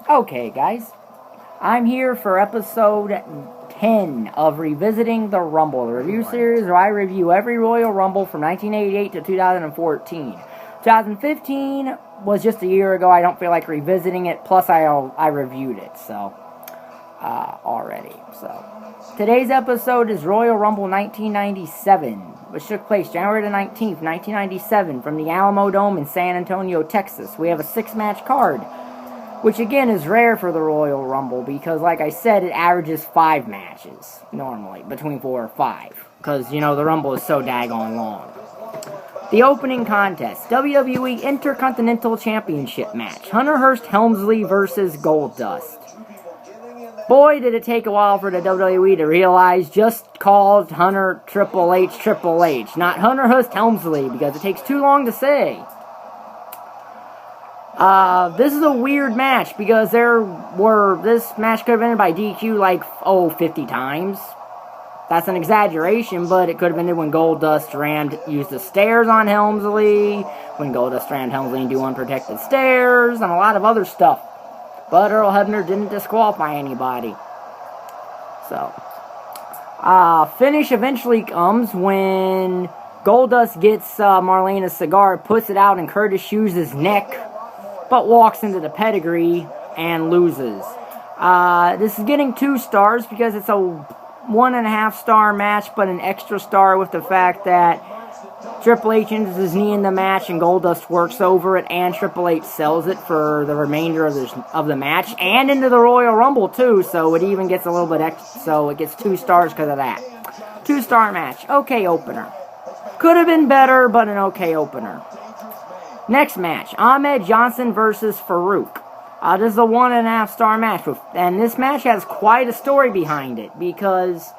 Okay, guys. I'm here for episode 10 of Revisiting the Rumble, the review series where I review every Royal Rumble from 1988 to 2014. 2015 was just a year ago. I don't feel like revisiting it, plus I reviewed it, already. So, today's episode is Royal Rumble 1997, which took place January the 19th, 1997, from the Alamodome in San Antonio, Texas. We have a 6-match card, which again is rare for the Royal Rumble because, like I said, it averages 5 matches normally, between 4 or 5, because, you know, the Rumble is so daggone long. The opening contest, WWE Intercontinental Championship match, Hunter Hearst Helmsley versus Goldust. Boy, did it take a while for the WWE to realize just called Hunter Triple H, not Hunter Hearst Helmsley, because it takes too long to say. This is a weird match because this match could have ended by DQ like, 50 times. That's an exaggeration, but it could have ended when Goldust used the stairs on Helmsley, when Goldust rammed Helmsley into unprotected stairs, and a lot of other stuff. But Earl Hebner didn't disqualify anybody. So, finish eventually comes when Goldust gets Marlena's cigar, puts it out in Curtis Hughes' neck, but walks into the pedigree and loses. This is getting 2 stars because it's a 1.5-star match, but an extra star with the fact that Triple H enters his knee in the match and Goldust works over it, and Triple H sells it for the remainder of the match and into the Royal Rumble too, so it even gets a little bit extra, so it gets 2 stars because of that. 2-star match. Okay opener. Could have been better, but an okay opener. Next match, Ahmed Johnson versus Faarooq. This is a 1.5-star match, and this match has quite a story behind it, because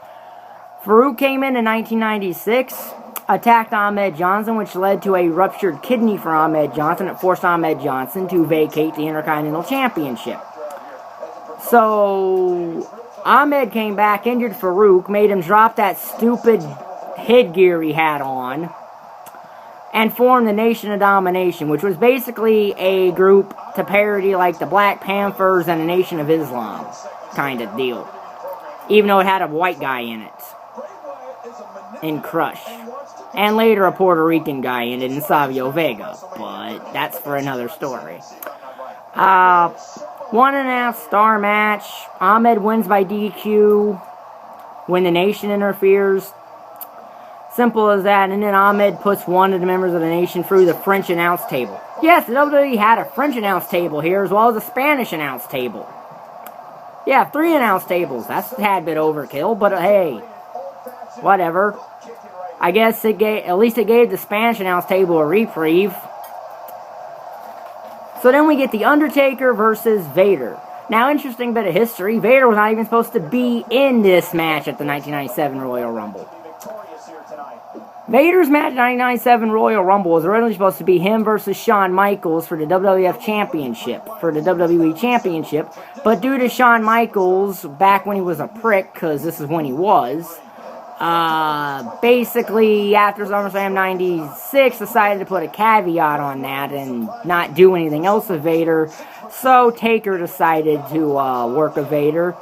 Faarooq came in 1996, attacked Ahmed Johnson, which led to a ruptured kidney for Ahmed Johnson. It forced Ahmed Johnson to vacate the Intercontinental Championship. So, Ahmed came back, injured Faarooq, made him drop that stupid headgear he had on, and formed the Nation of Domination, which was basically a group to parody like the Black Panthers and the Nation of Islam kind of deal. Even though it had a white guy in it. In Crush. And later a Puerto Rican guy in it in Savio Vega. But that's for another story. 1.5-star match. Ahmed wins by DQ when the Nation interferes. Simple as that, and then Ahmed puts one of the members of the Nation through the French announce table. Yes, the WWE had a French announce table here, as well as a Spanish announce table. Yeah, 3 announce tables. That's a tad bit overkill, but hey, whatever. I guess at least it gave the Spanish announce table a reprieve. So then we get The Undertaker versus Vader. Now, interesting bit of history, Vader was not even supposed to be in this match at the 1997 Royal Rumble. Vader's match in 1997 Royal Rumble was originally supposed to be him versus Shawn Michaels for the WWF Championship, for the WWE Championship, but due to Shawn Michaels, back when he was a prick, because this is when he was, basically, after SummerSlam 96, decided to put a caveat on that and not do anything else with Vader, so Taker decided to work with Vader.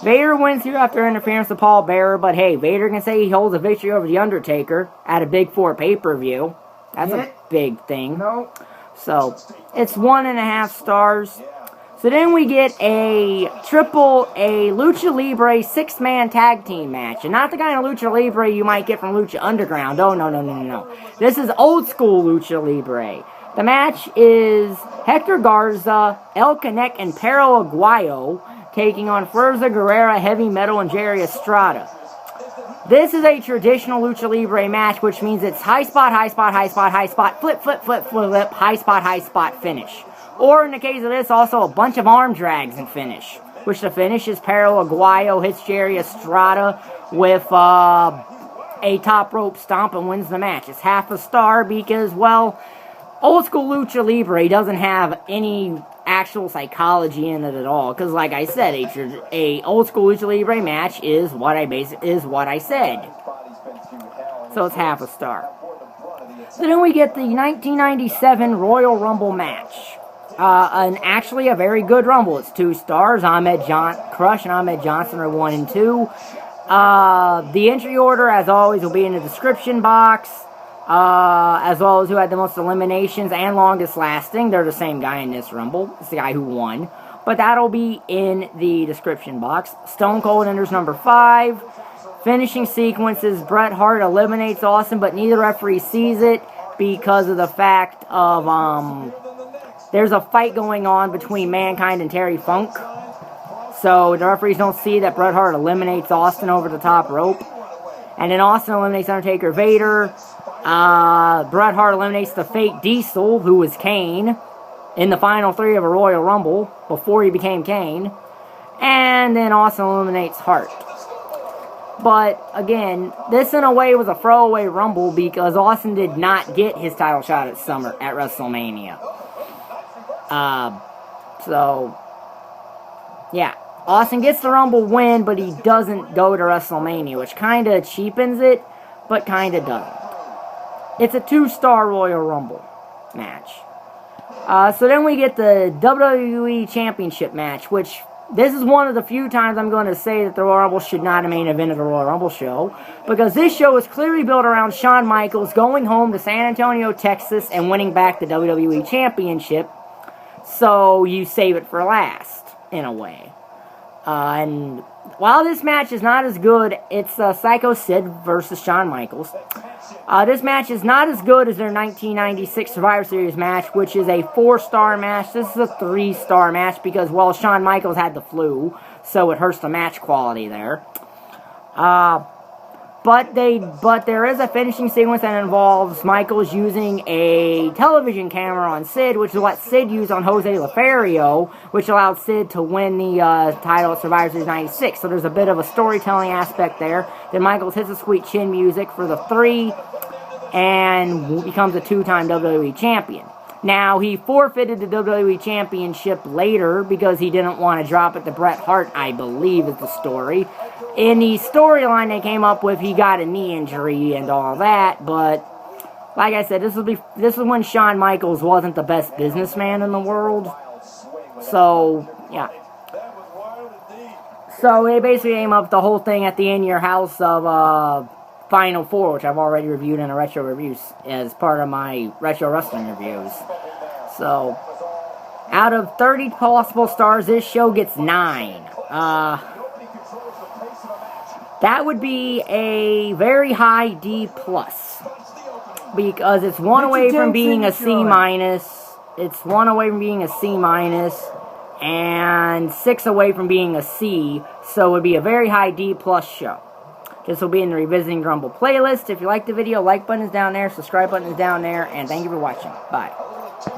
Vader wins here after interference with Paul Bearer, but hey, Vader can say he holds a victory over The Undertaker at a Big 4 pay-per-view. That's a big thing. No. So, it's 1.5 stars. So then we get a Lucha Libre 6-man tag team match. And not the kind of Lucha Libre you might get from Lucha Underground. Oh, no. This is old school Lucha Libre. The match is Hector Garza, Canak, and Perro Aguayo taking on Fuerza, Guerrera, Heavy Metal, and Jerry Estrada. This is a traditional Lucha Libre match, which means it's high spot, high spot, high spot, high spot, flip, flip, flip, flip, high spot, finish. Or in the case of this, also a bunch of arm drags and finish. Which the finish is Perro Aguayo hits Jerry Estrada with a top rope stomp and wins the match. It's 1/2 star because, well, old school Lucha Libre doesn't have any actual psychology in it at all, because like I said, a old school Lucha Libre match is what I said. So it's 1/2 star. So then we get the 1997 Royal Rumble match. And actually a very good Rumble. It's 2 stars. Crush and Ahmed Johnson are 1 and 2. The entry order, as always, will be in the description box. As well as who had the most eliminations and longest lasting. They're the same guy in this Rumble. It's the guy who won. But that'll be in the description box. Stone Cold enters number 5. Finishing sequences, Bret Hart eliminates Austin, but neither referee sees it because of the fact of, there's a fight going on between Mankind and Terry Funk. So the referees don't see that Bret Hart eliminates Austin over the top rope. And then Austin eliminates Undertaker Vader. Bret Hart eliminates the fake Diesel, who was Kane, in the final 3 of a Royal Rumble, before he became Kane. And then Austin eliminates Hart. But, again, this in a way was a throwaway Rumble because Austin did not get his title shot at WrestleMania. So, yeah. Austin gets the Rumble win, but he doesn't go to WrestleMania, which kind of cheapens it, but kind of doesn't. It's a 2-star Royal Rumble match. So then we get the WWE Championship match, which this is one of the few times I'm going to say that the Royal Rumble should not have main event of the Royal Rumble show, because this show is clearly built around Shawn Michaels going home to San Antonio, Texas, and winning back the WWE Championship, so you save it for last, in a way. And while this match is not as good, it's Psycho Sid versus Shawn Michaels. This match is not as good as their 1996 Survivor Series match, which is a 4-star match. This is a 3-star match because, well, Shawn Michaels had the flu, so it hurts the match quality there. But there is a finishing sequence that involves Michaels using a television camera on Sid, which is what Sid used on Jose Lothario, which allowed Sid to win the title at Survivor Series 96. So there's a bit of a storytelling aspect there. Then Michaels hits the sweet chin music for the 3 and becomes a 2-time WWE champion. Now, he forfeited the WWE Championship later because he didn't want to drop it to Bret Hart, I believe is the story. In the storyline they came up with, he got a knee injury and all that, but like I said, this is when Shawn Michaels wasn't the best businessman in the world. So, yeah. So they basically came up with the whole thing at the In Your House of Final 4, which I've already reviewed in a retro reviews as part of my retro wrestling reviews. So, out of 30 possible stars, this show gets 9. That would be a very high D+. Because it's 1 away from being a C-. It's 1 away from being a C-. And 6 away from being a C. So it would be a very high D+ show. This will be in the Revisiting Rumble playlist. If you like the video, like button is down there, subscribe button is down there, and thank you for watching. Bye.